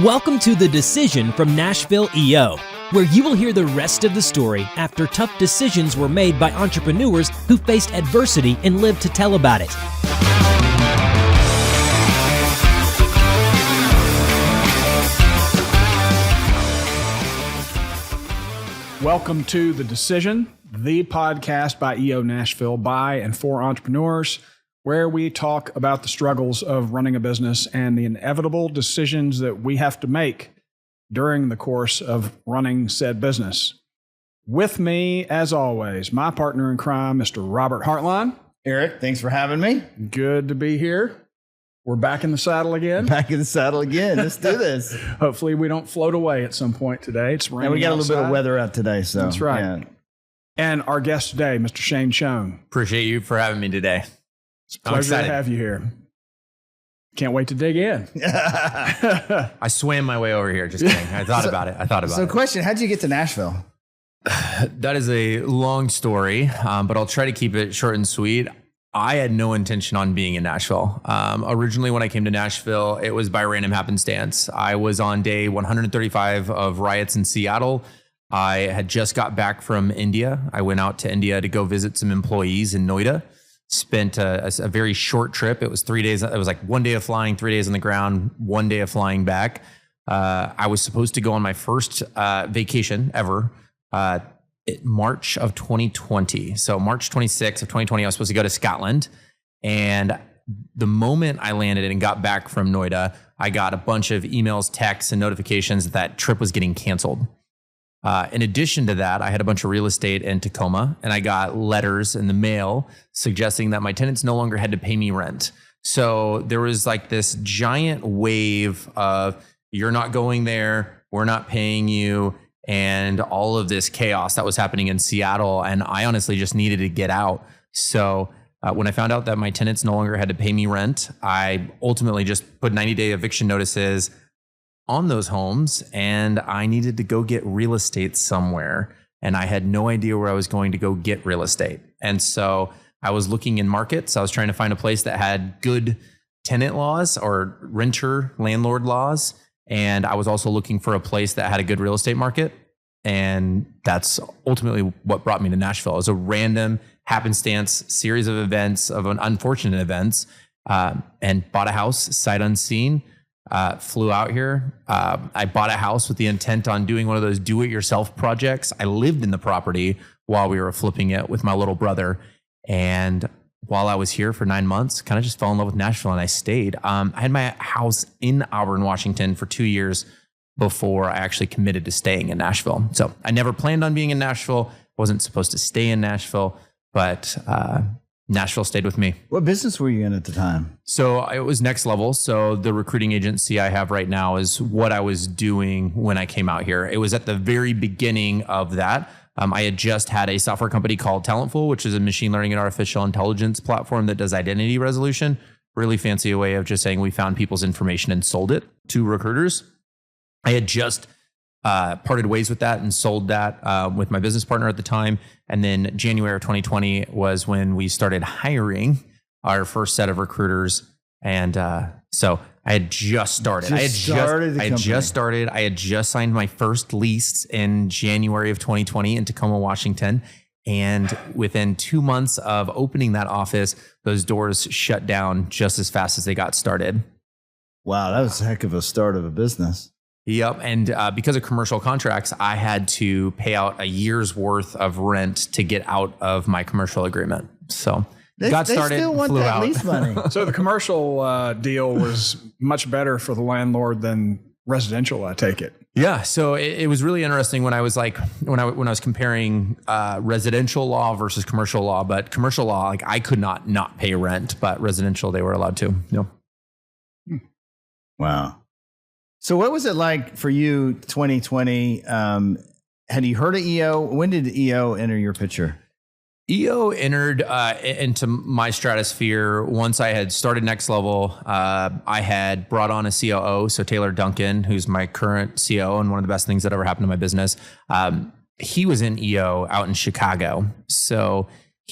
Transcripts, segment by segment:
Welcome to The Decision from Nashville EO, where you will hear the rest of the story after tough decisions were made by entrepreneurs who faced adversity and lived to tell about it. Welcome to The Decision, the podcast by EO Nashville by and for entrepreneurs, where we talk about the struggles of running a business and the inevitable decisions that we have to make during the course of running said business. With me, as always, my partner in crime, Mr. Robert Hartline. Eric, thanks for having me. Good to be here. We're back in the saddle again. Back in the saddle again. Let's do this. Hopefully we don't float away at some point today. It's raining. And we got a little outside. bit of weather out today. So that's right. Yeah. And our guest today, Mr. Shane Schoen. Appreciate you for having me today. It's a pleasure to have you here. Can't wait to dig in. I swam my way over here. Just kidding. I thought about it. So question, how'd you get to Nashville? That is a long story, but I'll try to keep it short and sweet. I had no intention on being in Nashville. Originally, when I came to Nashville, it was by random happenstance. I was on day 135 of riots in Seattle. I had just got back from India. I went out to India to go visit some employees in Noida. Spent a very short trip. It was 3 days. It was like 1 day of flying, 3 days on the ground, 1 day of flying back. I was supposed to go on my first vacation ever. March of 2020. So March 26th of 2020, I was supposed to go to Scotland. And the moment I landed and got back from Noida, I got a bunch of emails, texts, and notifications that trip was getting canceled. In addition to that, I had a bunch of real estate in Tacoma, and I got letters in the mail suggesting that my tenants no longer had to pay me rent. So there was like this giant wave of, you're not going there, we're not paying you, and all of this chaos that was happening in Seattle. And I honestly just needed to get out. So when I found out that my tenants no longer had to pay me rent, I ultimately just put 90-day eviction notices on those homes, and I needed to go get real estate somewhere. And I had no idea where I was going to go get real estate. And so I was looking in markets. I was trying to find a place that had good tenant laws or renter landlord laws. And I was also looking for a place that had a good real estate market. And that's ultimately what brought me to Nashville. It was a random happenstance series of events, of unfortunate events, and bought a house sight unseen. Flew out here. I bought a house with the intent on doing one of those do-it-yourself projects. I lived in the property while we were flipping it with my little brother. And while I was here for 9 months, kind of just fell in love with Nashville, and I stayed. I had my house in Auburn, Washington for 2 years before I actually committed to staying in Nashville. So I never planned on being in Nashville. Wasn't supposed to stay in Nashville, but Nashville stayed with me. What business were you in at the time? So it was Next Level. So the recruiting agency I have right now is what I was doing when I came out here. It was at the very beginning of that. I had just had a software company called Talentful, which is a machine learning and artificial intelligence platform that does identity resolution. Really fancy way of just saying we found people's information and sold it to recruiters. I had just parted ways with that and sold that with my business partner at the time. And then January of 2020 was when we started hiring our first set of recruiters. And so I had just started. I had just signed my first lease in January of 2020 in Tacoma, Washington. And within 2 months of opening that office, those doors shut down just as fast as they got started. Wow, that was a heck of a start of a business. Yep. And because of commercial contracts, I had to pay out a year's worth of rent to get out of my commercial agreement. So got started, still want flew that out. lease money. So the commercial deal was much better for the landlord than residential, I take it. Yeah. So it was really interesting when I was like, when I was comparing residential law versus commercial law, but commercial law, like I could not pay rent, but residential, they were allowed to. No. Wow. So what was it like for you, 2020? Had you heard of EO? When did EO enter your picture? EO entered into my stratosphere once I had started Next Level. I had brought on a COO, so Taylor Duncan, who's my current COO and one of the best things that ever happened to my business. He was in EO out in Chicago. So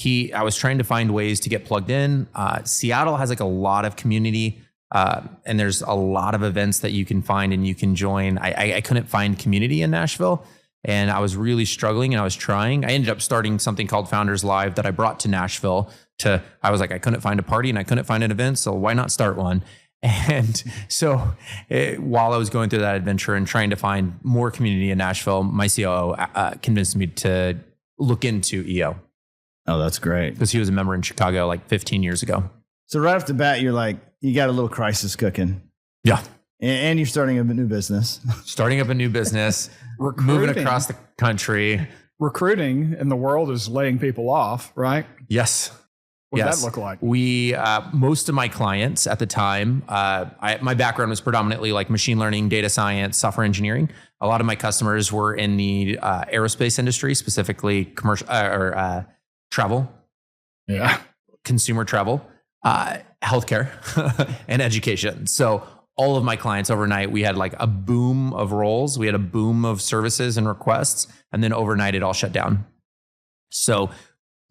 I was trying to find ways to get plugged in. Seattle has like a lot of community And there's a lot of events that you can find and you can join. I couldn't find community in Nashville, and I was really struggling, and I was trying. I ended up starting something called Founders Live that I brought to Nashville. I was like, I couldn't find a party and I couldn't find an event, so why not start one? And so while I was going through that adventure and trying to find more community in Nashville, my COO convinced me to look into EO. Oh, that's great. Because he was a member in Chicago like 15 years ago. So right off the bat, you're like, you got a little crisis cooking. Yeah. And you're starting a new business. Starting up a new business, moving across the country. Recruiting in the world is laying people off, right? Yes. What does that look like? We, most of my clients at the time, my background was predominantly like machine learning, data science, software engineering. A lot of my customers were in the aerospace industry, specifically commercial travel, consumer travel, healthcare, and education. So all of my clients overnight, we had like a boom of roles. We had a boom of services and requests, and then overnight it all shut down. So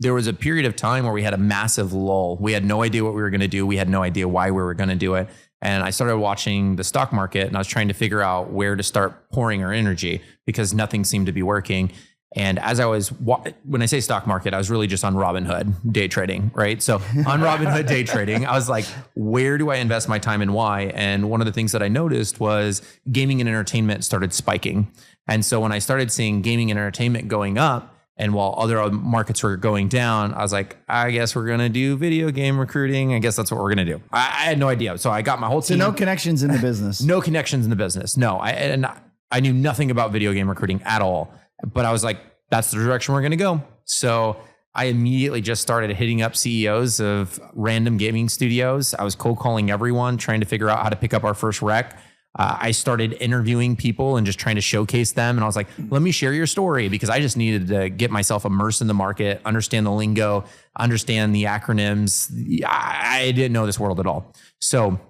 there was a period of time where we had a massive lull. We had no idea what we were going to do. We had no idea why we were going to do it. And I started watching the stock market, and I was trying to figure out where to start pouring our energy because nothing seemed to be working. And as I was, when I say stock market, I was really just on Robinhood day trading, right? So on Robinhood day trading, I was like, where do I invest my time and why? And one of the things that I noticed was gaming and entertainment started spiking. And so when I started seeing gaming and entertainment going up, and while other markets were going down, I was like, I guess we're going to do video game recruiting. I guess that's what we're going to do. I had no idea. So I got my whole team. So no connections in the business. No connections in the business. No, I knew nothing about video game recruiting at all. But I was like, that's the direction we're going to go. So I immediately just started hitting up CEOs of random gaming studios. I was cold calling everyone, trying to figure out how to pick up our first rec. I started interviewing people and just trying to showcase them. And I was like, let me share your story, because I just needed to get myself immersed in the market, understand the lingo, understand the acronyms. I didn't know this world at all. So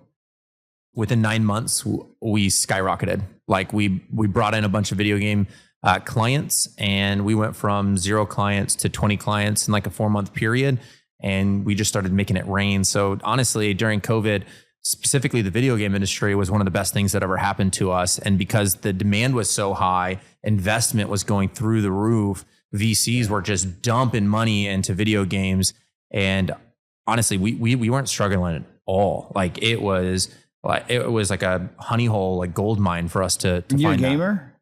within 9 months, we skyrocketed. Like we brought in a bunch of video game clients, and we went from 0 clients to 20 clients in like a 4-month period. And we just started making it rain. So honestly, during COVID, specifically the video game industry was one of the best things that ever happened to us. And because the demand was so high, investment was going through the roof, VCs were just dumping money into video games. And honestly, we weren't struggling at all. Like it was like a honey hole, like gold mine for us to find. You a gamer?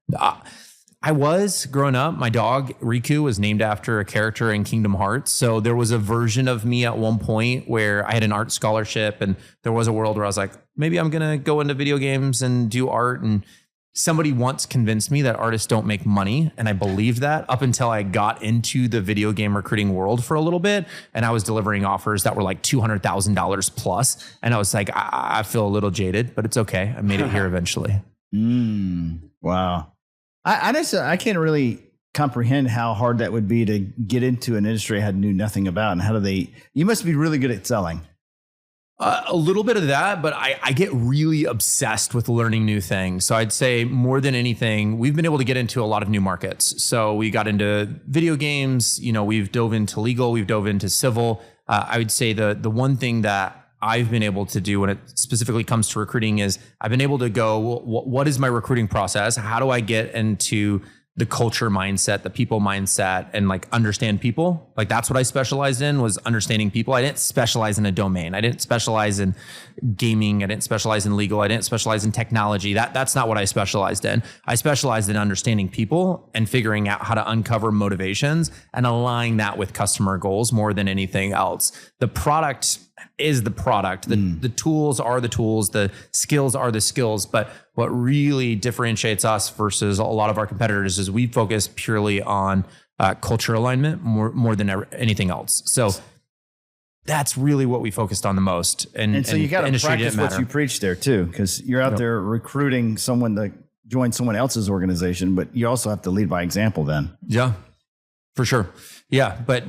I was growing up. My dog Riku was named after a character in Kingdom Hearts. So there was a version of me at one point where I had an art scholarship, and there was a world where I was like, maybe I'm going to go into video games and do art. And somebody once convinced me that artists don't make money. And I believed that up until I got into the video game recruiting world for a little bit. And I was delivering offers that were like $200,000 plus. And I was like, I feel a little jaded, but it's okay. I made it here eventually. Wow. I can't really comprehend how hard that would be to get into an industry I knew nothing about. And you must be really good at selling. A little bit of that, but I get really obsessed with learning new things. So I'd say more than anything, we've been able to get into a lot of new markets. So we got into video games, we've dove into legal, we've dove into civil. I would say the one thing that I've been able to do when it specifically comes to recruiting is I've been able to go, what is my recruiting process? How do I get into the culture mindset, the people mindset, and like understand people? Like that's what I specialized in, was understanding people. I didn't specialize in a domain. I didn't specialize in gaming. I didn't specialize in legal. I didn't specialize in technology. That's not what I specialized in. I specialized in understanding people and figuring out how to uncover motivations and align that with customer goals more than anything else. The product is the product. The tools are the tools. The skills are the skills. But what really differentiates us versus a lot of our competitors is we focus purely on culture alignment more than anything else. So that's really what we focused on the most. And so you got to practice what you preach there too, because you're out there recruiting someone to join someone else's organization, but you also have to lead by example then. Yeah, for sure. Yeah, but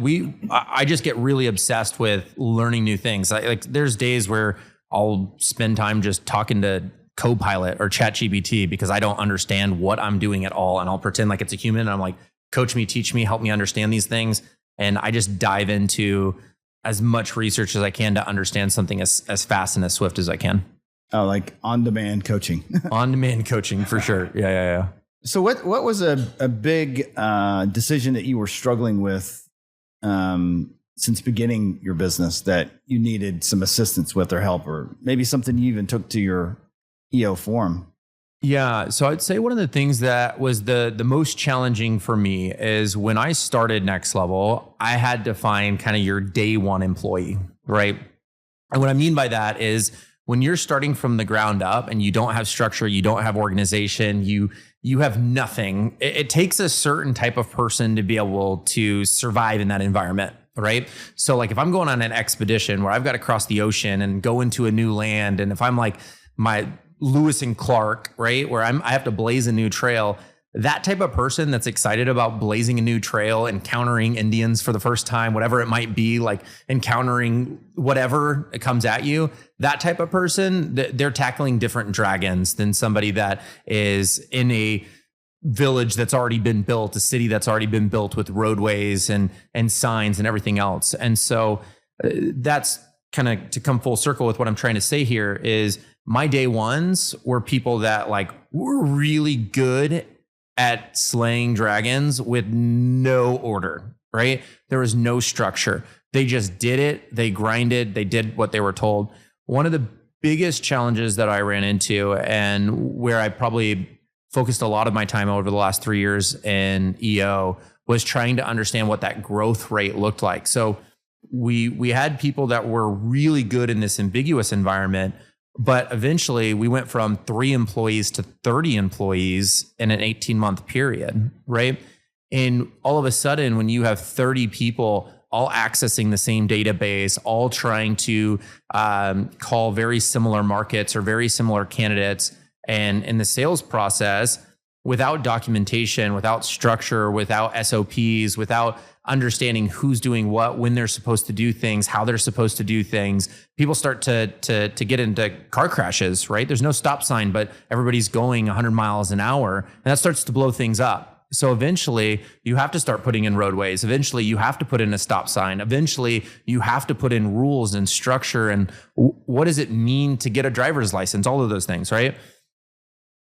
I just get really obsessed with learning new things. Like there's days where I'll spend time just talking to Copilot or ChatGPT because I don't understand what I'm doing at all. And I'll pretend like it's a human. And I'm like, coach me, teach me, help me understand these things. And I just dive into as much research as I can to understand something as fast and as swift as I can. Oh, like on-demand coaching. On-demand coaching for sure. Yeah. So what was a big decision that you were struggling with since beginning your business that you needed some assistance with or help, or maybe something you even took to your EO Forum? Yeah. So I'd say one of the things that was the most challenging for me is when I started Next Level, I had to find kind of your day one employee, right? And what I mean by that is when you're starting from the ground up and you don't have structure, you don't have organization, you have nothing. It takes a certain type of person to be able to survive in that environment. Right. So like if I'm going on an expedition where I've got to cross the ocean and go into a new land, and if I'm like my Lewis and Clark, right, where I have to blaze a new trail, that type of person that's excited about blazing a new trail, encountering Indians for the first time, whatever it might be, like encountering whatever it comes at you, that type of person, they're tackling different dragons than somebody that is in a village that's already been built, a city that's already been built with roadways and signs and everything else. And so that's kind of to come full circle with what I'm trying to say here is my day ones were people that like were really good at slaying dragons with no order, right? There was no structure. They just did it. They grinded. They did what they were told. One of the biggest challenges that I ran into, and where I probably focused a lot of my time over the last 3 years in EO, was trying to understand what that growth rate looked like. So we had people that were really good in this ambiguous environment, but eventually we went from 3 employees to 30 employees in an 18-month period, right? And all of a sudden, when you have 30 people all accessing the same database, all trying to call very similar markets or very similar candidates, and in the sales process, without documentation, without structure, without SOPs, without understanding who's doing what, when they're supposed to do things, how they're supposed to do things, people start to get into car crashes, right? There's no stop sign, but everybody's going 100 miles an hour, and that starts to blow things up. So eventually you have to start putting in roadways. Eventually you have to put in a stop sign. Eventually you have to put in rules and structure and what does it mean to get a driver's license, all of those things, right?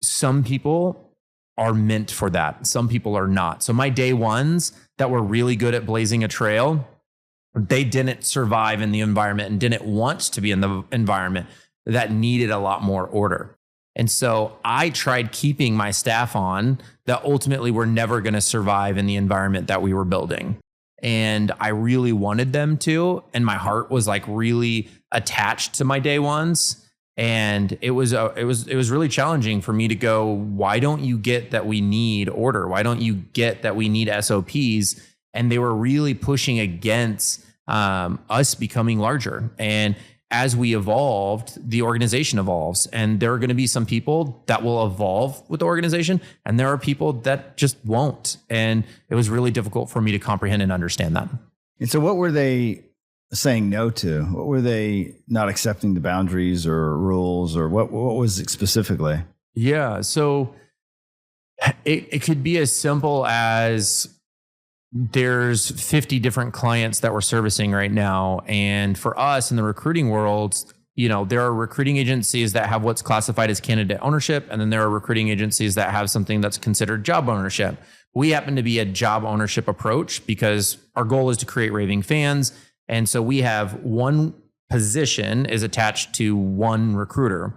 Some people are meant for that. Some people are not. So my day ones that were really good at blazing a trail, they didn't survive in the environment and didn't want to be in the environment that needed a lot more order. And so I tried keeping my staff on that ultimately were never going to survive in the environment that we were building. And I really wanted them to, and my heart was like really attached to my day ones. And it was really challenging for me to go, why don't you get that we need order? Why don't you get that we need SOPs? And they were really pushing against us becoming larger. And as we evolved, the organization evolves. And there are going to be some people that will evolve with the organization, and there are people that just won't. And it was really difficult for me to comprehend and understand that. And so what were they saying no to? What were they not accepting the boundaries or rules, or what was it specifically? Yeah. So it could be as simple as there's 50 different clients that we're servicing right now. And for us in the recruiting world, you know, there are recruiting agencies that have what's classified as candidate ownership. And then there are recruiting agencies that have something that's considered job ownership. We happen to be a job ownership approach because our goal is to create raving fans. And so we have one position is attached to one recruiter.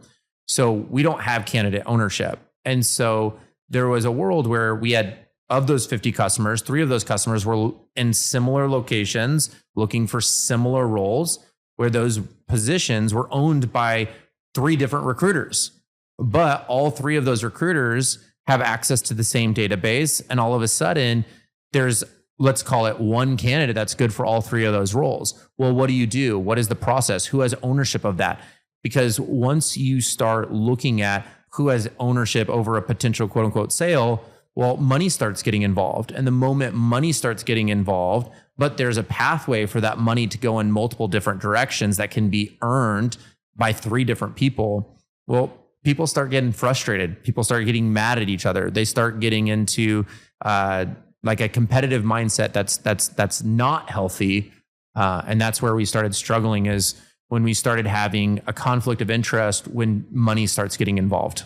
So we don't have candidate ownership. And so there was a world where we had, of those 50 customers, 3 of those customers were in similar locations looking for similar roles, where those positions were owned by 3 different recruiters. But all 3 of those recruiters have access to the same database. And all of a sudden, there's, let's call it, one candidate that's good for all 3 of those roles. Well, what do you do? What is the process? Who has ownership of that? Because once you start looking at who has ownership over a potential quote unquote sale, well, money starts getting involved. And the moment money starts getting involved, but there's a pathway for that money to go in multiple different directions that can be earned by 3 different people. Well, people start getting frustrated. People start getting mad at each other. They start getting into like a competitive mindset that's not healthy. And that's where we started struggling, is when we started having a conflict of interest when money starts getting involved.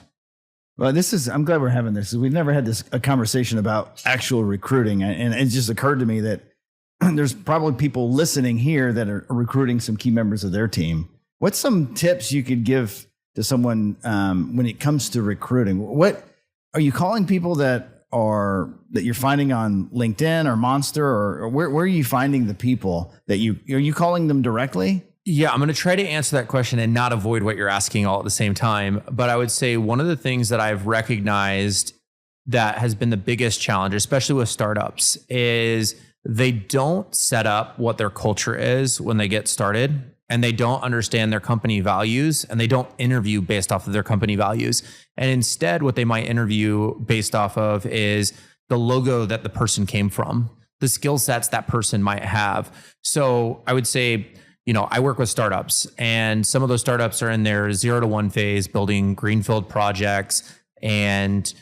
Well, I'm glad we're having this. We've never had a conversation about actual recruiting. And it just occurred to me that there's probably people listening here that are recruiting some key members of their team. What's some tips you could give to someone when it comes to recruiting? What are you calling people that you're finding on LinkedIn or Monster, or where are you finding the people are you calling them directly? Yeah, I'm going to try to answer that question and not avoid what you're asking all at the same time. But I would say one of the things that I've recognized that has been the biggest challenge, especially with startups, is they don't set up what their culture is when they get started, and they don't understand their company values, and they don't interview based off of their company values. And instead, what they might interview based off of is the logo that the person came from, the skill sets that person might have. So I would say, I work with startups, and some of those startups are in their 0 to 1 phase, building greenfield projects, and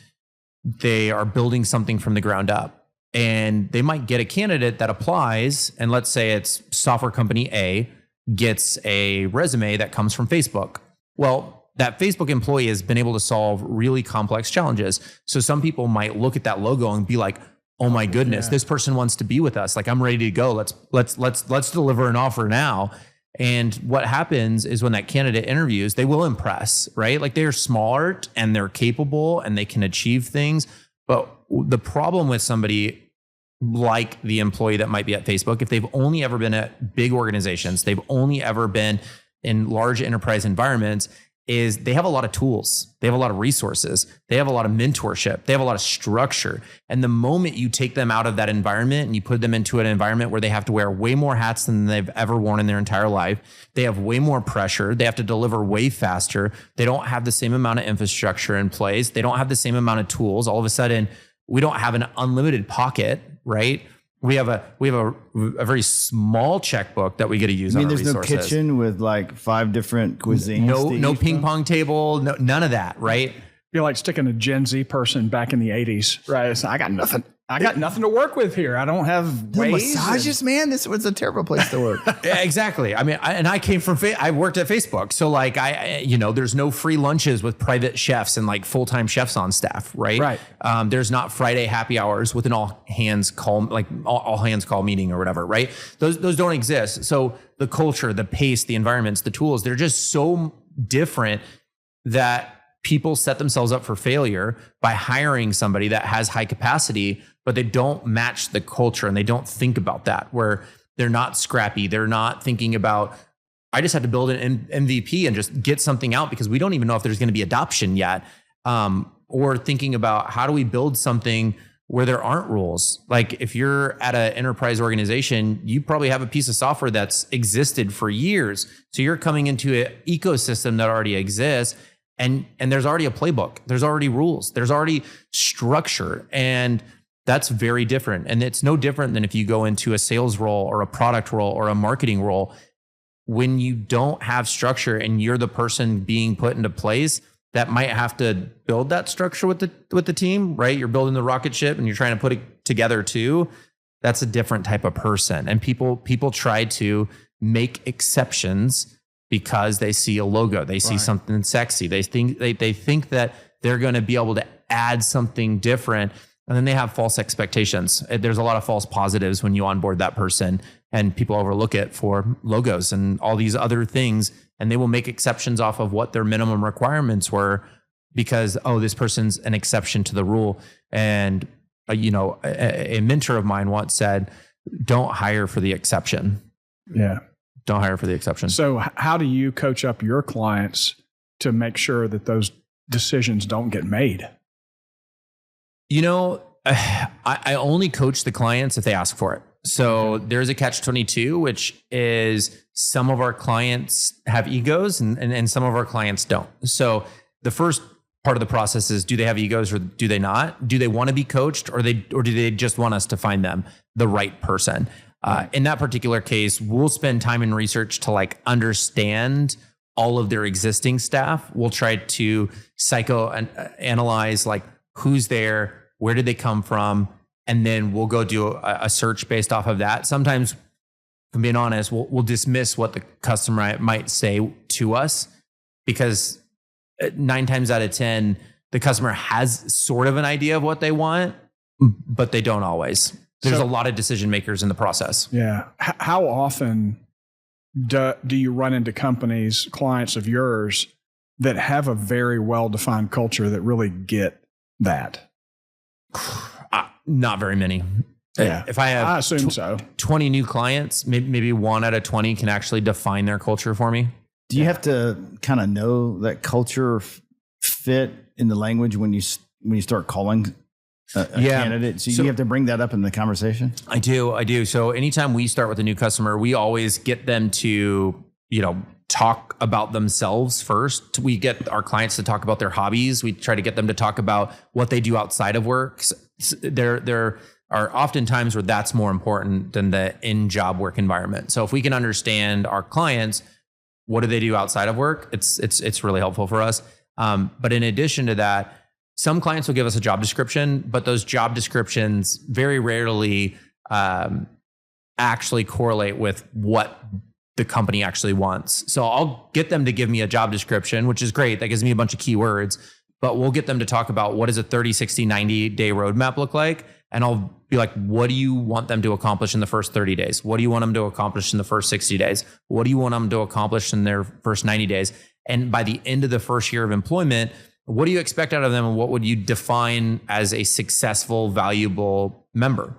they are building something from the ground up. And they might get a candidate that applies, and let's say it's software company A gets a resume that comes from Facebook. Well, that Facebook employee has been able to solve really complex challenges. So some people might look at that logo and be like, oh my goodness, this person wants to be with us. Like, I'm ready to go. Let's deliver an offer now. And what happens is when that candidate interviews, they will impress, right? Like, they're smart and they're capable and they can achieve things. But the problem with somebody like the employee that might be at Facebook, if they've only ever been at big organizations, they've only ever been in large enterprise environments, is they have a lot of tools. They have a lot of resources. They have a lot of mentorship. They have a lot of structure. And the moment you take them out of that environment and you put them into an environment where they have to wear way more hats than they've ever worn in their entire life, they have way more pressure. They have to deliver way faster. They don't have the same amount of infrastructure in place. They don't have the same amount of tools. All of a sudden, we don't have an unlimited pocket, right? We have a very small checkbook that we get to use. I mean, there's no kitchen with like 5 different cuisines. No ping pong table. No, none of that. Right. You're like sticking a Gen Z person back in the 80s, right? So I got nothing to work with here. I don't have ways. Massages, man. This was a terrible place to work. Yeah, exactly. I mean, I came from, I worked at Facebook. So like there's no free lunches with private chefs and like full-time chefs on staff, right? Right. There's not Friday happy hours with an all hands call meeting or whatever, right? Those don't exist. So the culture, the pace, the environments, the tools, they're just so different that people set themselves up for failure by hiring somebody that has high capacity, but they don't match the culture and they don't think about that, where they're not scrappy. They're not thinking about, I just have to build an MVP and just get something out because we don't even know if there's going to be adoption yet. Or thinking about, how do we build something where there aren't rules? Like, if you're at an enterprise organization, you probably have a piece of software that's existed for years. So you're coming into an ecosystem that already exists. And there's already a playbook. There's already rules. There's already structure. And that's very different. And it's no different than if you go into a sales role or a product role or a marketing role. When you don't have structure and you're the person being put into place that might have to build that structure with the team, right? You're building the rocket ship and you're trying to put it together too. That's a different type of person. And people try to make exceptions because they see a logo, they see something sexy. They think that they're going to be able to add something different, and then they have false expectations. There's a lot of false positives when you onboard that person, and people overlook it for logos and all these other things, and they will make exceptions off of what their minimum requirements were because, this person's an exception to the rule. And a mentor of mine once said, "Don't hire for the exception." Yeah. Don't hire for the exception. So how do you coach up your clients to make sure that those decisions don't get made? I only coach the clients if they ask for it. So there's a catch-22, which is some of our clients have egos and some of our clients don't. So the first part of the process is, do they have egos or do they not? Do they want to be coached or do they just want us to find them the right person? In that particular case, we'll spend time and research to understand all of their existing staff. We'll try to psychoanalyze who's there, where did they come from, and then we'll go do a search based off of that. Sometimes I'm being honest, we'll dismiss what the customer might say to us, because 9 times out of 10, the customer has sort of an idea of what they want, but they don't always. There's a lot of decision makers in the process. Yeah. How often do you run into companies, clients of yours, that have a very well-defined culture that really get that? Not very many. Yeah. If I have I assume so. 20 new clients, maybe 1 out of 20 can actually define their culture for me. Do you have to kind of know that culture fit in the language when you start calling a candidate? So you have to bring that up in the conversation? I do. So anytime we start with a new customer, we always get them to, talk about themselves first. We get our clients to talk about their hobbies. We try to get them to talk about what they do outside of work. There are often times where that's more important than the in-job work environment. So if we can understand our clients, what do they do outside of work? It's really helpful for us. But in addition to that, some clients will give us a job description, but those job descriptions very rarely actually correlate with what the company actually wants. So I'll get them to give me a job description, which is great. That gives me a bunch of keywords, but we'll get them to talk about what does a 30, 60, 90 day roadmap look like? And I'll be like, what do you want them to accomplish in the first 30 days? What do you want them to accomplish in the first 60 days? What do you want them to accomplish in their first 90 days? And by the end of the first year of employment, what do you expect out of them? And what would you define as a successful, valuable member?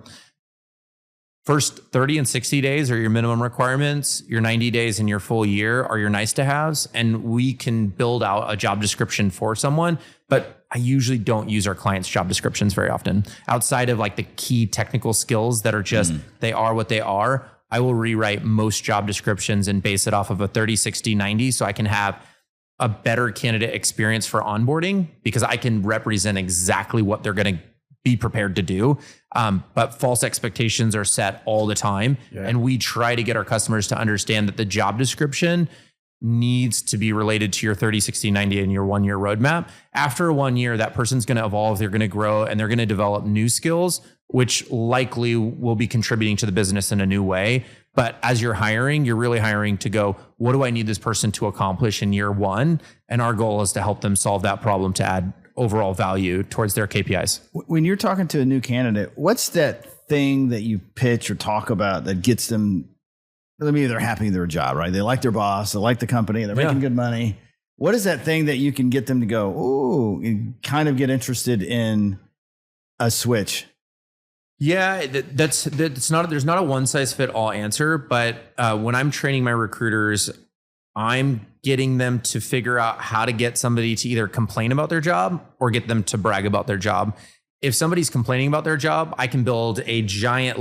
First 30 and 60 days are your minimum requirements. Your 90 days and your full year are your nice to haves. And we can build out a job description for someone, but I usually don't use our clients' job descriptions very often. Outside of like the key technical skills that are just, they are what they are, I will rewrite most job descriptions and base it off of a 30, 60, 90. So I can have a better candidate experience for onboarding, because I can represent exactly what they're going to be prepared to do. But false expectations are set all the time. Yeah. And we try to get our customers to understand that the job description needs to be related to your 30, 60, 90 and your 1 year roadmap. After 1 year, that person's going to evolve, they're going to grow, and they're going to develop new skills, which likely will be contributing to the business in a new way. But as you're hiring, you're really hiring to go, what do I need this person to accomplish in year 1? And our goal is to help them solve that problem to add overall value towards their KPIs. When you're talking to a new candidate, what's that thing that you pitch or talk about that gets them, maybe they're happy with their job, right? They like their boss, they like the company, they're making good money. What is that thing that you can get them to go, ooh, and kind of get interested in a switch? Yeah, that's not, there's not a one size fit all answer, but when I'm training my recruiters, I'm getting them to figure out how to get somebody to either complain about their job or get them to brag about their job. If somebody's complaining about their job, I can build a giant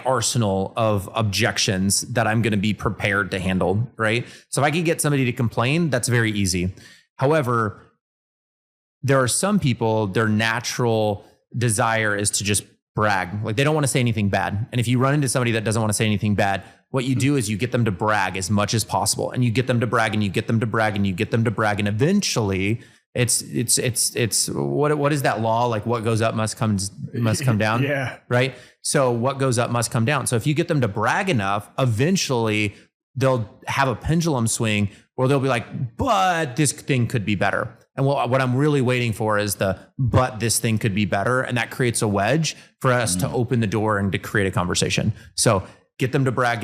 arsenal of objections that I'm going to be prepared to handle, right? So if I could get somebody to complain, that's very easy. However, there are some people, their natural desire is to just brag. Like they don't want to say anything bad. And if you run into somebody that doesn't want to say anything bad, what you do is you get them to brag as much as possible, and you get them to brag and you get them to brag and you get them to brag. And eventually it's what is that law? Like what goes up must come down. Yeah. Right. So what goes up must come down. So if you get them to brag enough, eventually they'll have a pendulum swing where they'll be like, but this thing could be better. And what I'm really waiting for is but this thing could be better. And that creates a wedge for us to open the door and to create a conversation. So get them to brag,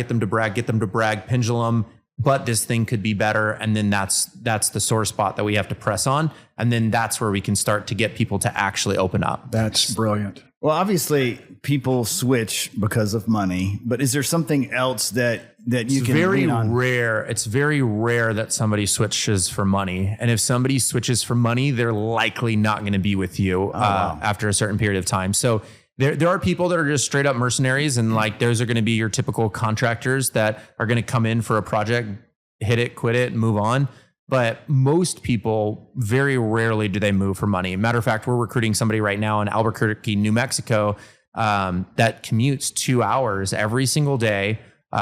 pendulum, but this thing could be better. And then that's the sore spot that we have to press on. And then that's where we can start to get people to actually open up. That's brilliant. Well, obviously people switch because of money, but is there something else that you can lean on? It's very rare that somebody switches for money. And if somebody switches for money, they're likely not going to be with you after a certain period of time. So there are people that are just straight up mercenaries, and like those are going to be your typical contractors that are going to come in for a project, hit it, quit it, move on. But most people, very rarely do they move for money. Matter of fact, we're recruiting somebody right now in Albuquerque, New Mexico, that commutes 2 hours every single day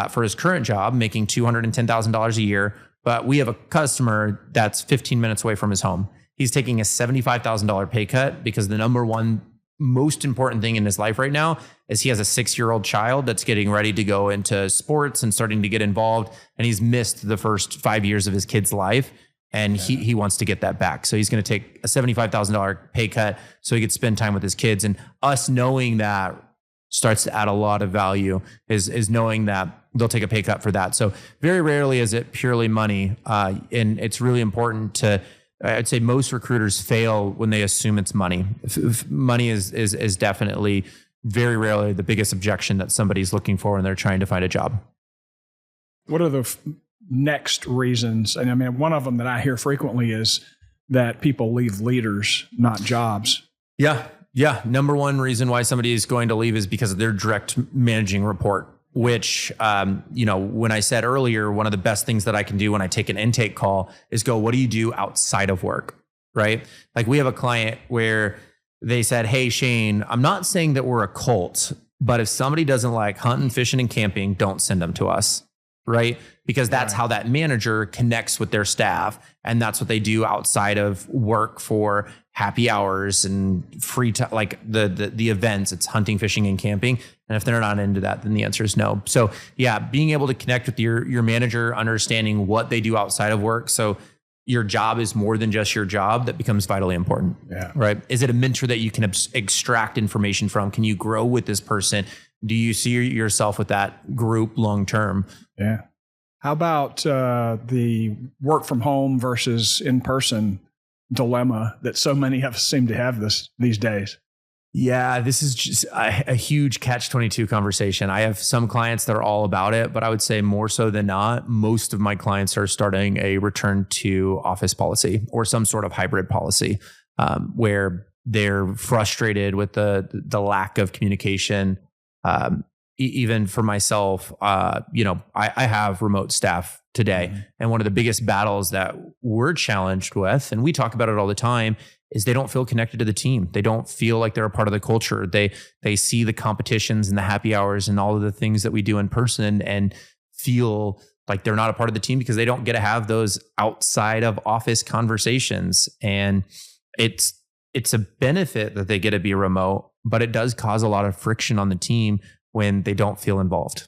for his current job, making $210,000 a year. But we have a customer that's 15 minutes away from his home. He's taking a $75,000 pay cut because the number one most important thing in his life right now is he has a 6-year-old child that's getting ready to go into sports and starting to get involved. And he's missed the first 5 years of his kid's life. And he wants to get that back. So he's going to take a $75,000 pay cut so he could spend time with his kids. And us knowing that starts to add a lot of value is knowing that they'll take a pay cut for that. So very rarely is it purely money. And it's really important to, I'd say most recruiters fail when they assume it's money. Money is definitely very rarely the biggest objection that somebody's looking for when they're trying to find a job. What are the next reasons? And I mean, one of them that I hear frequently is that people leave leaders, not jobs. Yeah. Number one reason why somebody is going to leave is because of their direct managing report, which, when I said earlier, one of the best things that I can do when I take an intake call is go, what do you do outside of work? Right? Like we have a client where they said, hey, Shane, I'm not saying that we're a cult, but if somebody doesn't like hunting, fishing, and camping, don't send them to us. Right? Because that's how that manager connects with their staff. And that's what they do outside of work for happy hours and free time, like the events. It's hunting, fishing, and camping. And if they're not into that, then the answer is no. So yeah, being able to connect with your manager, understanding what they do outside of work. So your job is more than just your job, that becomes vitally important. Yeah. Right? Is it a mentor that you can extract information from? Can you grow with this person? Do you see yourself with that group long term? Yeah. How about the work from home versus in-person dilemma that so many of us seem to have these days? Yeah, this is just a huge catch-22 conversation. I have some clients that are all about it, but I would say more so than not, most of my clients are starting a return to office policy or some sort of hybrid policy where they're frustrated with the lack of communication. Even for myself, I have remote staff today. Mm-hmm. And one of the biggest battles that we're challenged with, and we talk about it all the time, is they don't feel connected to the team. They don't feel like they're a part of the culture. They see the competitions and the happy hours and all of the things that we do in person and feel like they're not a part of the team because they don't get to have those outside of office conversations. And it's a benefit that they get to be remote, but it does cause a lot of friction on the team when they don't feel involved.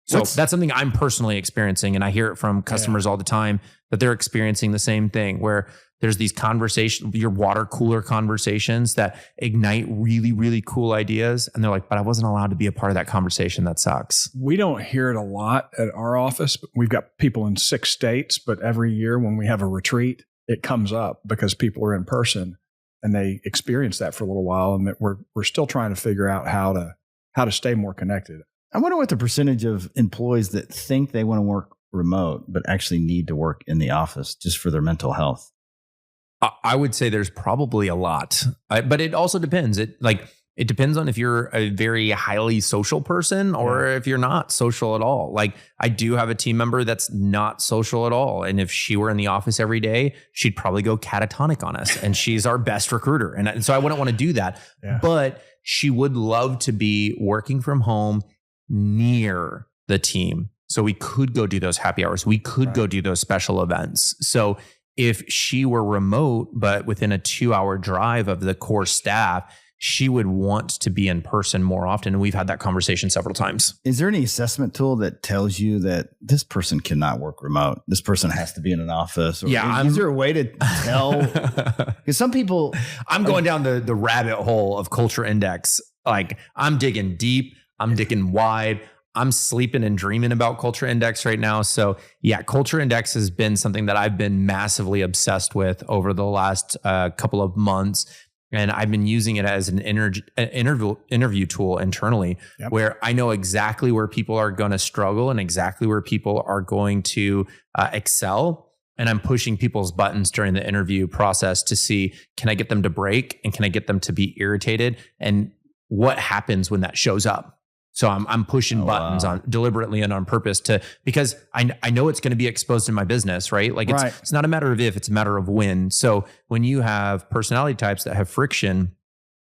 So that's something I'm personally experiencing. And I hear it from customers all the time that they're experiencing the same thing where there's these conversations, your water cooler conversations that ignite really, really cool ideas. And they're like, but I wasn't allowed to be a part of that conversation. That sucks. We don't hear it a lot at our office. We've got people in 6 states, but every year when we have a retreat, it comes up because people are in person and they experience that for a little while. And that we're still trying to figure out how to stay more connected. I wonder what the percentage of employees that think they want to work remote, but actually need to work in the office just for their mental health. I would say there's probably a lot, but it also depends. It depends on if you're a very highly social person or if you're not social at all. Like I do have a team member that's not social at all. And if she were in the office every day, she'd probably go catatonic on us and she's our best recruiter. And so I wouldn't want to do that, but she would love to be working from home near the team. So we could go do those happy hours. We could go do those special events. So if she were remote, but within a 2-hour drive of the core staff, she would want to be in person more often. And we've had that conversation several times. Is there any assessment tool that tells you that this person cannot work remote? This person has to be in an office? Or is there a way to tell? Because some people... I'm going down the rabbit hole of culture index. Like I'm digging deep. I'm digging wide. I'm sleeping and dreaming about culture index right now. So yeah, culture index has been something that I've been massively obsessed with over the last couple of months. And I've been using it as an interview tool internally where I know exactly where people are going to struggle and exactly where people are going to excel. And I'm pushing people's buttons during the interview process to see, can I get them to break and can I get them to be irritated? And what happens when that shows up? So I'm pushing buttons on deliberately and on purpose because I know it's going to be exposed in my business, right? Like it's not a matter of if, it's a matter of when. So when you have personality types that have friction,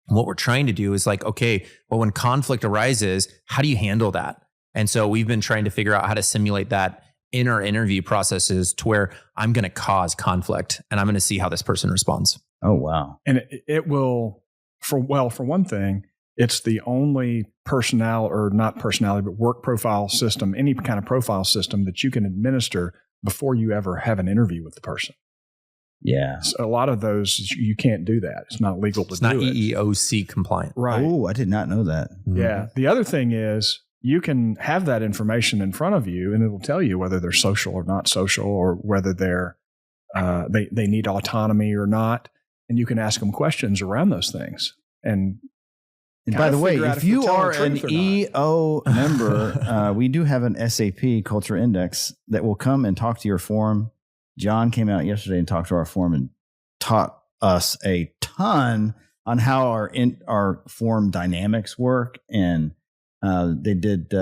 what we're trying to do is like, okay, well, when conflict arises, how do you handle that? And so we've been trying to figure out how to simulate that in our interview processes to where I'm going to cause conflict and I'm going to see how this person responds. Oh, wow. And it will For one thing, it's the only not personality, but work profile system, any kind of profile system that you can administer before you ever have an interview with the person. Yeah. So a lot of those, you can't do that. It's not legal to do it. It's not EEOC compliant. Right. Oh, I did not know that. Yeah. The other thing is you can have that information in front of you and it'll tell you whether they're social or not social, or whether they're they need autonomy or not. And you can ask them questions around those things. And by the way, if you are an EO member, we do have an SAP Culture Index that will come and talk to your forum. John came out yesterday and talked to our forum and taught us a ton on how our forum dynamics work. And they did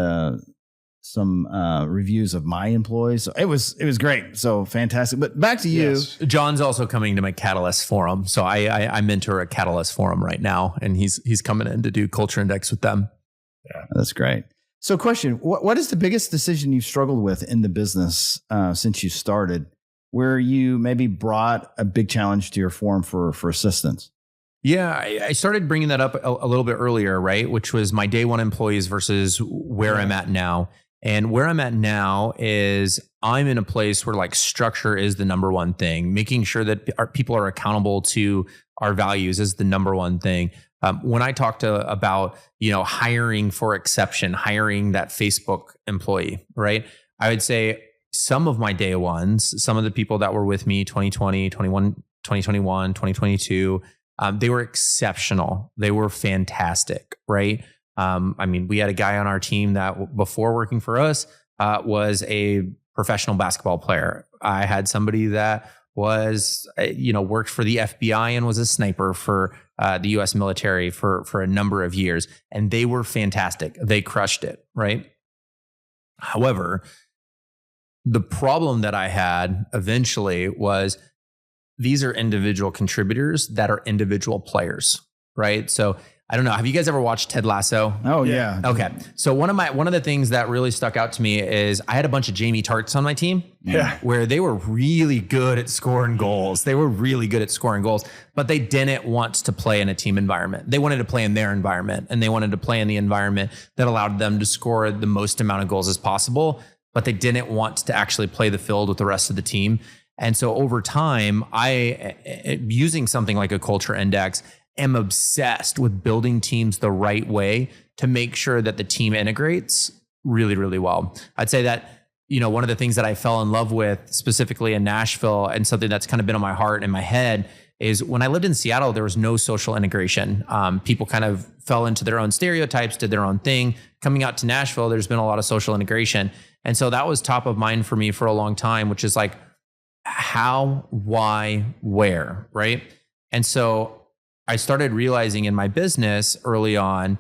some reviews of my employees. So it was great. So fantastic. But back to you. Yes. John's also coming to my Catalyst forum. So I mentor a Catalyst forum right now, and he's coming in to do Culture Index with them. Yeah, that's great. So question, what is the biggest decision you've struggled with in the business since you started, where you maybe brought a big challenge to your forum for assistance? Yeah, I started bringing that up a little bit earlier, right? Which was my day one employees versus where I'm at now. And where I'm at now is I'm in a place where like structure is the number one thing. Making sure that our people are accountable to our values is the number one thing. When I talked about, hiring for exception, hiring that Facebook employee, right? I would say some of my day ones, some of the people that were with me 2020, 2021, 2022, they were exceptional. They were fantastic, right? We had a guy on our team that before working for us was a professional basketball player. I had somebody that was, worked for the FBI and was a sniper for the U.S. military for a number of years. And they were fantastic. They crushed it, right? However, the problem that I had eventually was these are individual contributors that are individual players, right? So I don't know. Have you guys ever watched Ted Lasso? Oh yeah. Okay. So one of the things that really stuck out to me is I had a bunch of Jamie Tarts on my team. Yeah. Where they were really good at scoring goals. But they didn't want to play in a team environment. They wanted to play in their environment, and they wanted to play in the environment that allowed them to score the most amount of goals as possible, but they didn't want to actually play the field with the rest of the team. And so over time, using something like a culture index, am obsessed with building teams the right way to make sure that the team integrates really, really well. I'd say that, one of the things that I fell in love with specifically in Nashville, and something that's kind of been on my heart and my head, is when I lived in Seattle, there was no social integration. People kind of fell into their own stereotypes, did their own thing. Coming out to Nashville, there's been a lot of social integration. And so that was top of mind for me for a long time, which is like how, why, where, right? And so I started realizing in my business early on,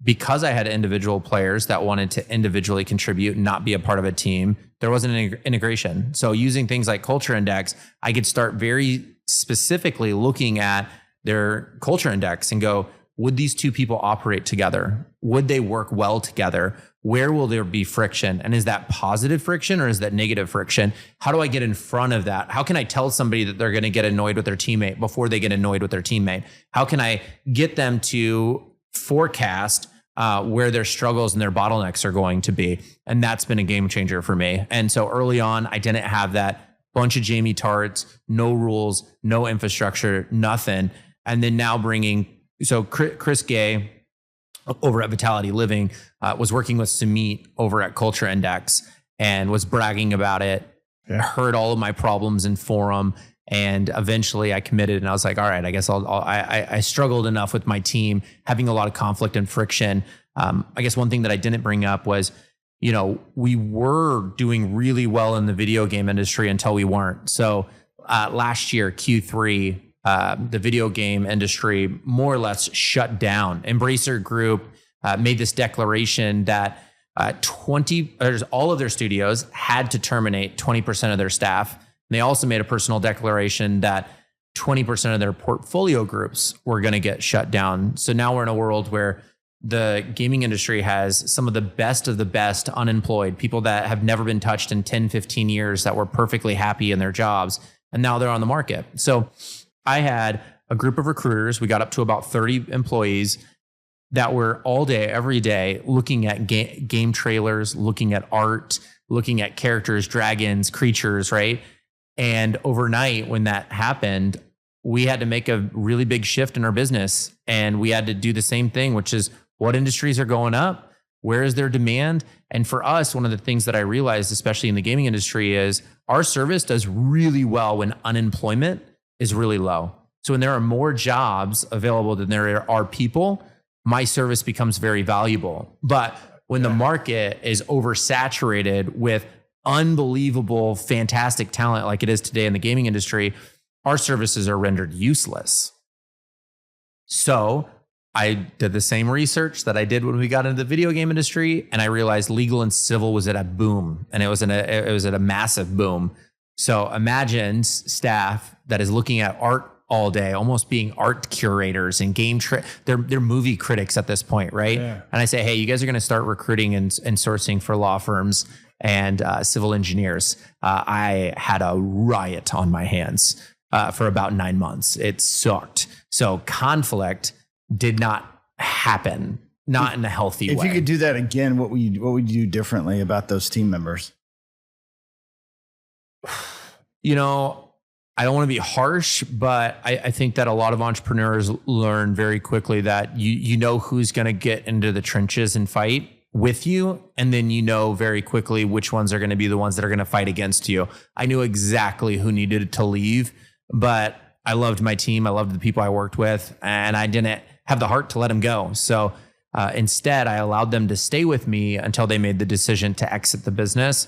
because I had individual players that wanted to individually contribute and not be a part of a team, there wasn't an integration. So using things like Culture Index, I could start very specifically looking at their Culture Index and go, would these two people operate together? Would they work well together? Where will there be friction? And is that positive friction or is that negative friction? How do I get in front of that? How can I tell somebody that they're going to get annoyed with their teammate before they get annoyed with their teammate? How can I get them to forecast where their struggles and their bottlenecks are going to be? And that's been a game changer for me. And so early on, I didn't have that bunch of Jamie Tarts, no rules, no infrastructure, nothing. And then now so Chris Gay over at Vitality Living was working with Sumit over at Culture Index and was bragging about it. Yeah. Heard all of my problems in forum, and eventually I committed and I was like, all right, I guess I struggled enough with my team having a lot of conflict and friction. I guess one thing that I didn't bring up was, we were doing really well in the video game industry until we weren't. So last year, Q3, the video game industry more or less shut down. Embracer Group made this declaration that all of their studios had to terminate 20% of their staff. And they also made a personal declaration that 20% of their portfolio groups were going to get shut down. So now we're in a world where the gaming industry has some of the best unemployed, people that have never been touched in 10, 15 years that were perfectly happy in their jobs. And now they're on the market. So I had a group of recruiters. We got up to about 30 employees that were all day, every day, looking at game trailers, looking at art, looking at characters, dragons, creatures, right? And overnight, when that happened, we had to make a really big shift in our business. And we had to do the same thing, which is what industries are going up? Where is their demand? And for us, one of the things that I realized, especially in the gaming industry, is our service does really well when unemployment is really low. So when there are more jobs available than there are people, my service becomes very valuable. But when the market is oversaturated with unbelievable, fantastic talent like it is today in the gaming industry, our services are rendered useless. So I did the same research that I did when we got into the video game industry, and I realized legal and civil was at a boom, and it was at a massive boom. So imagine staff that is looking at art all day, almost being art curators and they're movie critics at this point, right? Yeah. And I say, hey, you guys are going to start recruiting and sourcing for law firms and civil engineers. I had a riot on my hands for about 9 months. It sucked. So conflict did not happen, not in a healthy way. If you could do that again, what would you do differently about those team members? You know, I don't want to be harsh, but I think that a lot of entrepreneurs learn very quickly that you know who's going to get into the trenches and fight with you. And then you know very quickly which ones are going to be the ones that are going to fight against you. I knew exactly who needed to leave, but I loved my team. I loved the people I worked with, and I didn't have the heart to let them go. So instead, I allowed them to stay with me until they made the decision to exit the business.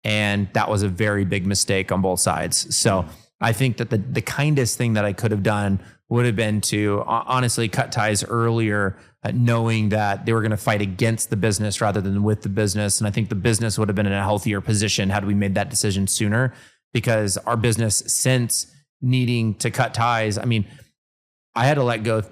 And that was a very big mistake on both sides. So I think that the kindest thing that I could have done would have been to honestly cut ties earlier, knowing that they were going to fight against the business rather than with the business. And I think the business would have been in a healthier position had we made that decision sooner, because our business, since needing to cut ties, I mean, I had to let go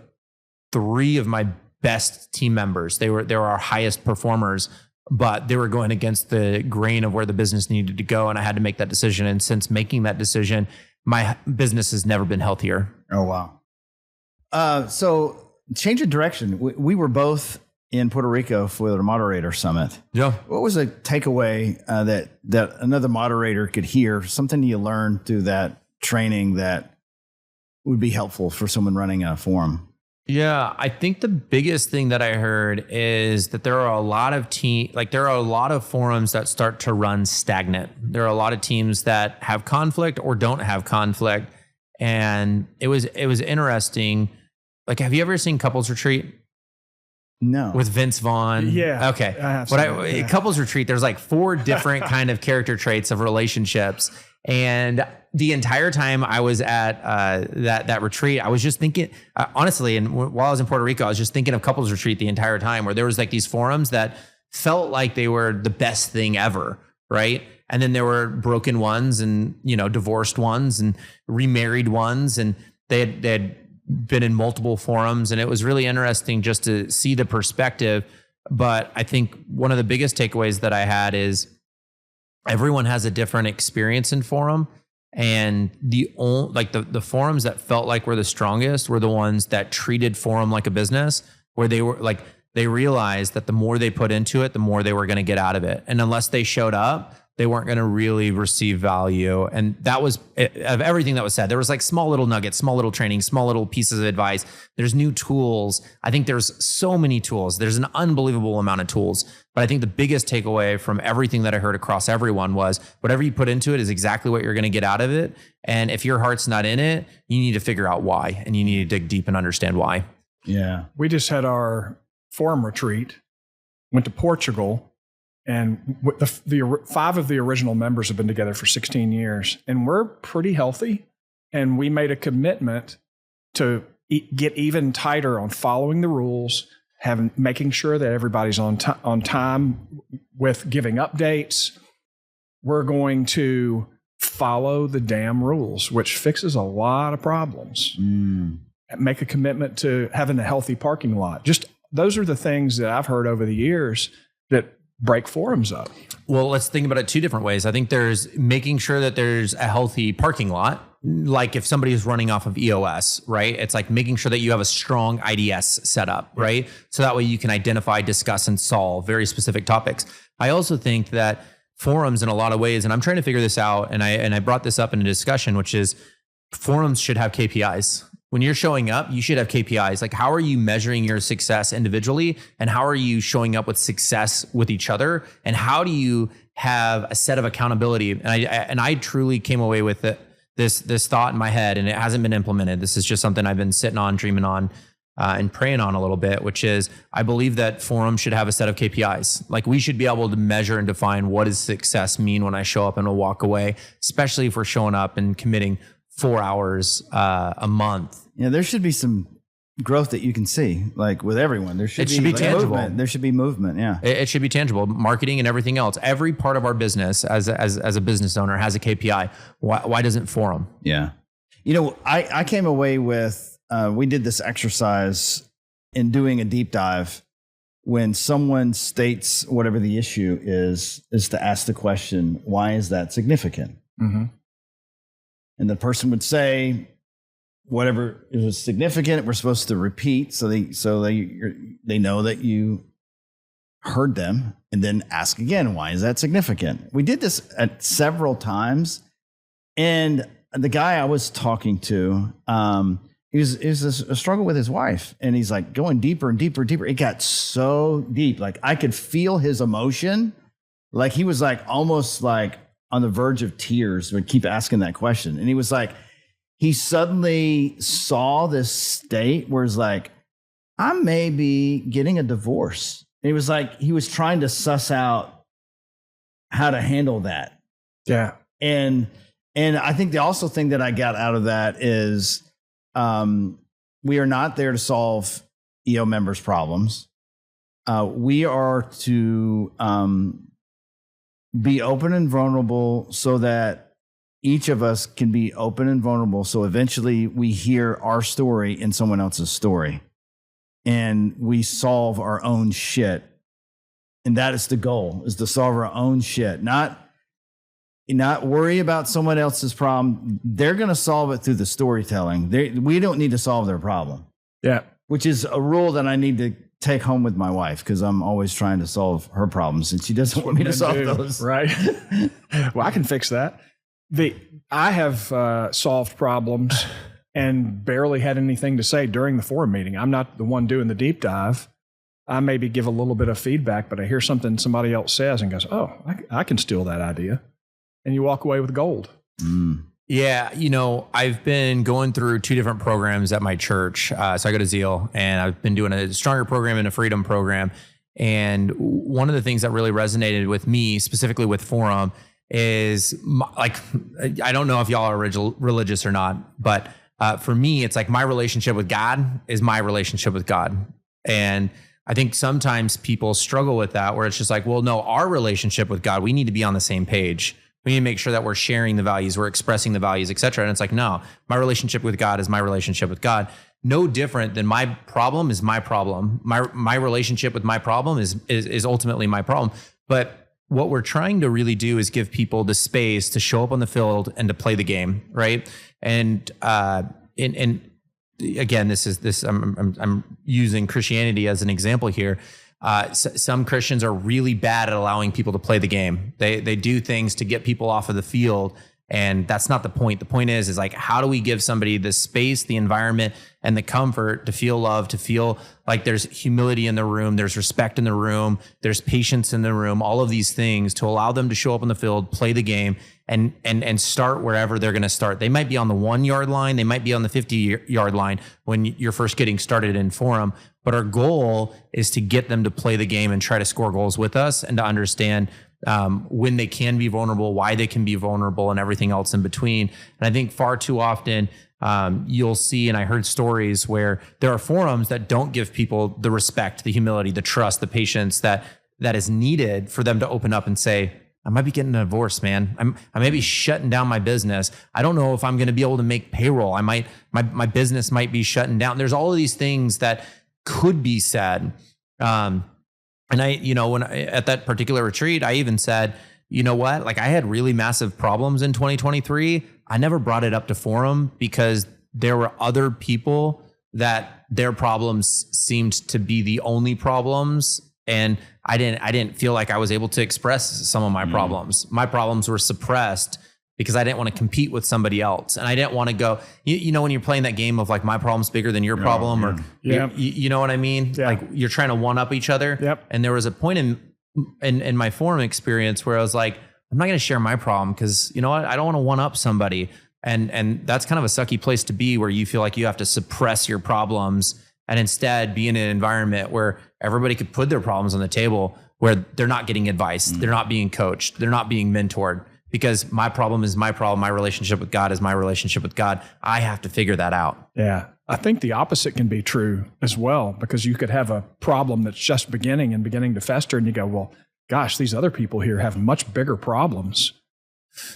3 of my best team members. They were our highest performers, but they were going against the grain of where the business needed to go. And I had to make that decision. And since making that decision, my business has never been healthier. Oh, wow. So change of direction. We were both in Puerto Rico for the Moderator Summit. Yeah. What was a takeaway that another moderator could hear, something you learned through that training that would be helpful for someone running a forum? Yeah, I think the biggest thing that I heard is that there are a lot of forums that start to run stagnant. There are a lot of teams that have conflict or don't have conflict. And it was interesting. Like, have you ever seen Couples Retreat? No. With Vince Vaughn? Yeah. Okay. I have Couples Retreat, there's like 4 different kind of character traits of relationships. And the entire time I was at that retreat, I was just thinking, honestly, and while I was in Puerto Rico, I was just thinking of Couples Retreat the entire time, where there was like these forums that felt like they were the best thing ever, right? And then there were broken ones and, divorced ones and remarried ones, and they had been in multiple forums, and it was really interesting just to see the perspective. But I think one of the biggest takeaways that I had is everyone has a different experience in forum, and the forums that felt like were the strongest were the ones that treated forum like a business, where they realized that the more they put into it, the more they were going to get out of it. And unless they showed up, they weren't going to really receive value. And that was of everything that was said. There was like small little nuggets, small little training, small little pieces of advice. There's new tools. I think there's so many tools. There's an unbelievable amount of tools. But I think the biggest takeaway from everything that I heard across everyone was whatever you put into it is exactly what you're going to get out of it. And if your heart's not in it, you need to figure out why, and you need to dig deep and understand why. Yeah. We just had our forum retreat, went to Portugal. And the 5 of the original members have been together for 16 years, and we're pretty healthy. And we made a commitment to get even tighter on following the rules, making sure that everybody's on time with giving updates. We're going to follow the damn rules, which fixes a lot of problems. Make a commitment to having a healthy parking lot. Just those are the things that I've heard over the years that break forums up. Well, let's think about it 2 different ways. I think there's making sure that there's a healthy parking lot, like if somebody is running off of EOS, right? It's like making sure that you have a strong IDS set up, right? So that way you can identify, discuss, and solve very specific topics. I also think that forums in a lot of ways, and I'm trying to figure this out, and I brought this up in a discussion, which is forums should have KPIs. When you're showing up, you should have KPIs. Like, how are you measuring your success individually? And how are you showing up with success with each other? And how do you have a set of accountability? And I truly came away with this thought in my head, and it hasn't been implemented. This is just something I've been sitting on, dreaming on, and praying on a little bit, which is I believe that forums should have a set of KPIs. Like, we should be able to measure and define what does success mean when I show up and will walk away, especially if we're showing up and committing 4 hours a month. Yeah, there should be some growth that you can see, like with everyone. There should be tangible. Movement. There should be movement. Yeah, it should be tangible. Marketing and everything else. Every part of our business, as a business owner, has a KPI. Why doesn't forum? Yeah, you know, I came away with we did this exercise in doing a deep dive. When someone states whatever the issue is to ask the question, why is that significant? Mm-hmm. And the person would say, whatever is significant, we're supposed to repeat so they know that you heard them, and then ask again, why is that significant? We did this at several times, and the guy I was talking to, it was a struggle with his wife, and he's like going deeper and deeper and deeper. It got so deep, like I could feel his emotion, like he was like almost like on the verge of tears. Would keep asking that question, and he was like, he suddenly saw this state where it's like, I may be getting a divorce. And he was like, he was trying to suss out how to handle that. Yeah. And I think the also thing that I got out of that is we are not there to solve EO members' problems. We are to be open and vulnerable so that each of us can be open and vulnerable. So eventually we hear our story in someone else's story, and we solve our own shit. And that is the goal, is to solve our own shit. Not worry about someone else's problem. They're going to solve it through the storytelling. We don't need to solve their problem. Yeah. Which is a rule that I need to take home with my wife, because I'm always trying to solve her problems and she doesn't want me to solve those. Right. Well, I can fix that. I have solved problems and barely had anything to say during the forum meeting. I'm not the one doing the deep dive. I maybe give a little bit of feedback, but I hear something somebody else says and goes, oh, I can steal that idea. And you walk away with gold. Mm. Yeah. You know, I've been going through 2 different programs at my church. So I go to Zeal, and I've been doing a Stronger program and a Freedom program. And one of the things that really resonated with me, specifically with forum, is like, I don't know if y'all are religious or not, but for me, it's like my relationship with God is my relationship with God. And I think sometimes people struggle with that, where it's just like, well, no, our relationship with God, we need to be on the same page. We need to make sure that we're sharing the values, we're expressing the values, et cetera. And it's like, no, my relationship with God is my relationship with God. No different than my problem is my problem. My relationship with my problem is ultimately my problem. But what we're trying to really do is give people the space to show up on the field and to play the game, right? And again, I'm using Christianity as an example here. Some Christians are really bad at allowing people to play the game. They do things to get people off of the field, and that's not the point. The point is like, how do we give somebody the space, the environment, and the comfort to feel loved, to feel like there's humility in the room, there's respect in the room, there's patience in the room, all of these things to allow them to show up on the field, play the game, and start wherever they're going to start. They might be on the 1 yard line, they might be on the 50-yard line when you're first getting started in forum. But our goal is to get them to play the game and try to score goals with us, and to understand when they can be vulnerable, why they can be vulnerable, and everything else in between. And I think far too often you'll see, and I heard stories where there are forums that don't give people the respect, the humility, the trust, the patience that is needed for them to open up and say, I might be getting a divorce, man. I may be shutting down my business. I don't know if I'm going to be able to make payroll. My business might be shutting down. There's all of these things that could be said. And at that particular retreat, I even said, you know what? Like, I had really massive problems in 2023, I never brought it up to Forum because there were other people that their problems seemed to be the only problems. And I didn't feel like I was able to express some of my problems. My problems were suppressed because I didn't want to compete with somebody else. And I didn't want to go, you know, when you're playing that game of like my problem's bigger than your problem, or you know what I mean? Yeah. Like you're trying to one up each other. Yep. And there was a point in my Forum experience where I was like, I'm not going to share my problem because you know what? I don't want to one up somebody. And that's kind of a sucky place to be, where you feel like you have to suppress your problems and instead be in an environment where everybody could put their problems on the table, where they're not getting advice. They're not being coached. They're not being mentored, because my problem is my problem. My relationship with God is my relationship with God. I have to figure that out. Yeah. I think the opposite can be true as well, because you could have a problem that's just beginning to fester, and you go, well, gosh, these other people here have much bigger problems.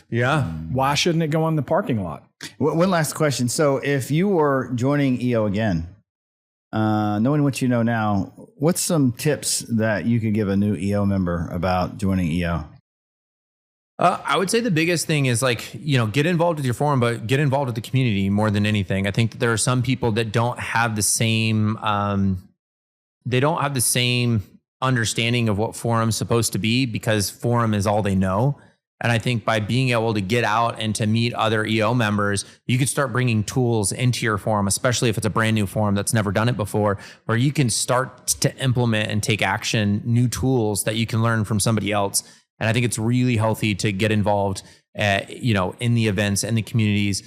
Yeah. Why shouldn't it go in the parking lot? One last question. So if you were joining EO again, knowing what you know now, what's some tips that you could give a new EO member about joining EO? I would say the biggest thing is like, you know, get involved with your forum, but get involved with the community more than anything. I think that there are some people that don't have the same, understanding of what forum's supposed to be, because forum is all they know. And I think by being able to get out and to meet other EO members, you could start bringing tools into your forum, especially if it's a brand new forum that's never done it before, where you can start to implement and take action new tools that you can learn from somebody else. And I think it's really healthy to get involved, you know, in the events and the communities.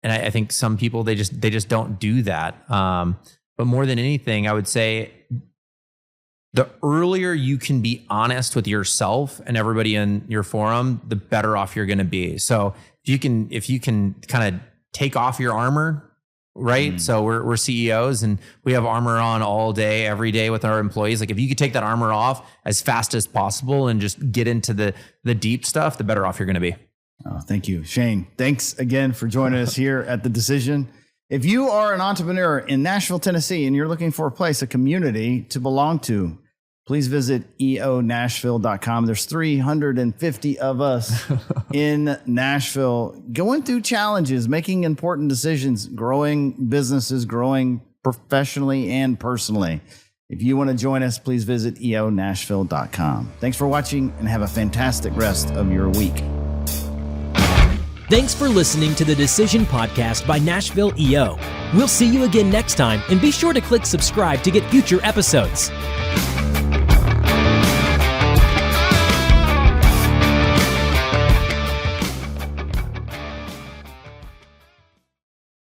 And I think some people, they just don't do that. But more than anything, I would say the earlier you can be honest with yourself and everybody in your forum, the better off you're going to be. So if you can kind of take off your armor, right? So we're CEOs and we have armor on all day, every day with our employees. Like if you could take that armor off as fast as possible and just get into the deep stuff, the better off you're going to be. Oh, thank you, Shane. Thanks again for joining us here at The Decision. If you are an entrepreneur in Nashville, Tennessee, and you're looking for a place, a community to belong to, please visit eonashville.com. There's 350 of us in Nashville going through challenges, making important decisions, growing businesses, growing professionally and personally. If you want to join us, please visit eonashville.com. Thanks for watching and have a fantastic rest of your week. Thanks for listening to the Decision Podcast by Nashville EO. We'll see you again next time, and be sure to click subscribe to get future episodes.